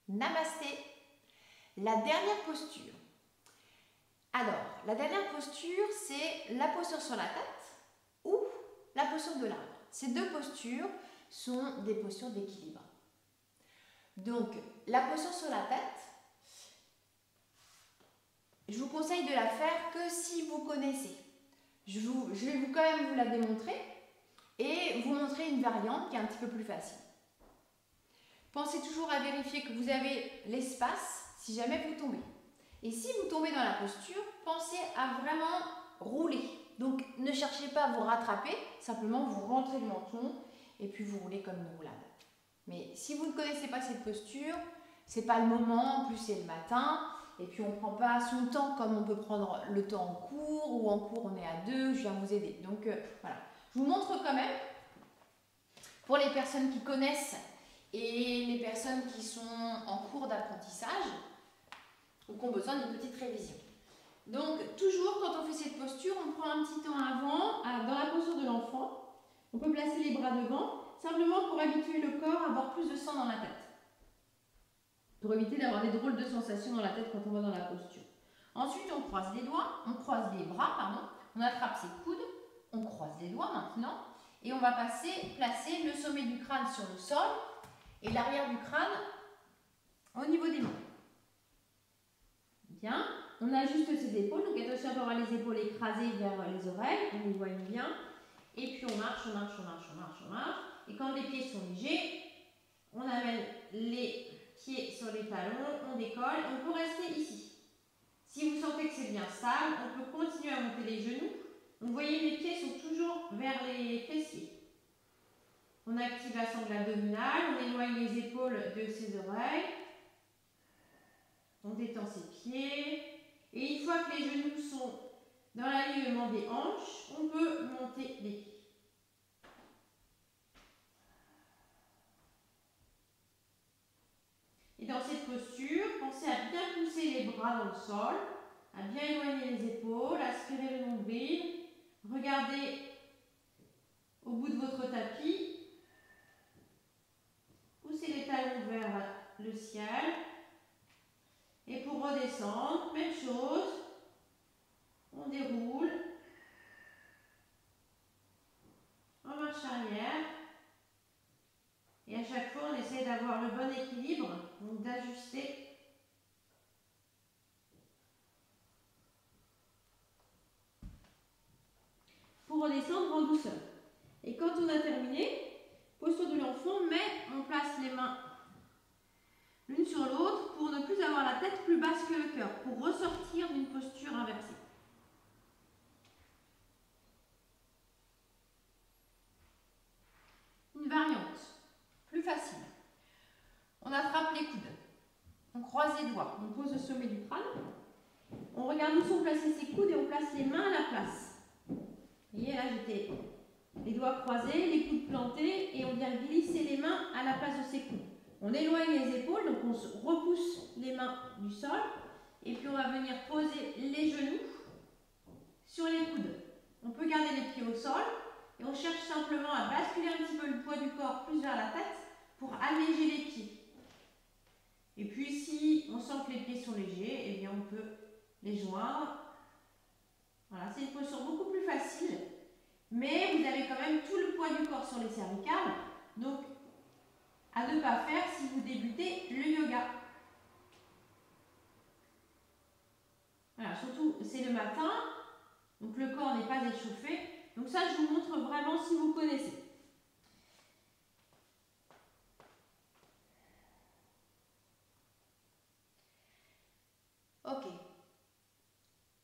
Namasté. La dernière posture. Alors, la dernière posture, c'est la posture sur la tête ou la posture de l'arbre. Ces deux postures sont des postures d'équilibre. Donc, la posture sur la tête, je vous conseille de la faire que si vous connaissez. Je vais quand même vous la démontrer et vous montrer une variante qui est un petit peu plus facile. Pensez toujours à vérifier que vous avez l'espace si jamais vous tombez. Et si vous tombez dans la posture, pensez à vraiment rouler. Donc ne cherchez pas à vous rattraper, simplement vous rentrez le menton et puis vous roulez comme une roulade. Mais si vous ne connaissez pas cette posture, c'est pas le moment, en plus c'est le matin, et puis on ne prend pas son temps comme on peut prendre le temps en cours, ou en cours on est à deux, je viens vous aider. Donc voilà, je vous montre quand même, pour les personnes qui connaissent et les personnes qui sont en cours d'apprentissage, ou qui ont besoin d'une petite révision. Donc toujours quand on fait cette posture, on prend un petit temps avant, dans la posture de l'enfant, on peut placer les bras devant, simplement pour habituer le corps à avoir plus de sang dans la tête. Pour éviter d'avoir des drôles de sensations dans la tête quand on va dans la posture. Ensuite, on croise les doigts, on croise les bras, pardon, on attrape ses coudes, on croise les doigts maintenant, et on va placer le sommet du crâne sur le sol et l'arrière du crâne au niveau des mains. Bien, on ajuste ses épaules, donc attention à ne pas avoir les épaules écrasées vers les oreilles, on éloigne bien. Et puis on marche, on marche, on marche, on marche, on marche. Et quand les pieds sont légers, on amène les pieds sur les talons, on décolle, on peut rester ici. Si vous sentez que c'est bien stable, on peut continuer à monter les genoux. Vous voyez, les pieds sont toujours vers les fessiers. On active la sangle abdominale, on éloigne les épaules de ses oreilles. On détend ses pieds. Et une fois que les genoux sont dans l'alignement des hanches, on peut monter les pieds. Et dans cette posture, pensez à bien pousser les bras dans le sol, à bien éloigner les épaules, aspirer le nombril. Regardez au bout de votre tapis. Poussez les talons vers le ciel. Et pour redescendre, même chose. On déroule. En marche arrière. Et à chaque fois, on essaie d'avoir le bon équilibre, donc d'ajuster. Pour redescendre en douceur. Et quand on a terminé, posture de l'enfant, mais on place les mains l'une sur l'autre pour ne plus avoir la tête plus basse que le cœur, pour ressortir d'une posture inversée. Une variante, plus facile. On attrape les coudes, on croise les doigts, on pose le sommet du crâne, on regarde où sont placés ses coudes et on place les mains à la place. Vous voyez, là j'étais les doigts croisés, les coudes plantés et on vient glisser les mains à la place de ses coudes. On éloigne les épaules, donc on repousse les mains du sol et puis on va venir poser les genoux sur les coudes. On peut garder les pieds au sol et on cherche simplement à basculer un petit peu le poids du corps plus vers la tête pour alléger les pieds. Et puis si on sent que les pieds sont légers, eh bien on peut les joindre. Voilà, c'est une posture beaucoup plus facile, mais vous avez quand même tout le poids du corps sur les cervicales, donc à ne pas faire si vous débutez le yoga. Voilà, surtout c'est le matin, donc le corps n'est pas échauffé. Donc ça, je vous montre vraiment si vous connaissez. Ok.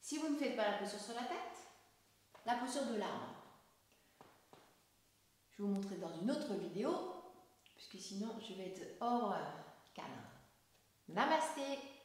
Si vous ne faites pas la posture sur la tête, la posture de l'arbre. Je vais vous montrer dans une autre vidéo, puisque sinon je vais être hors cadre. Namasté.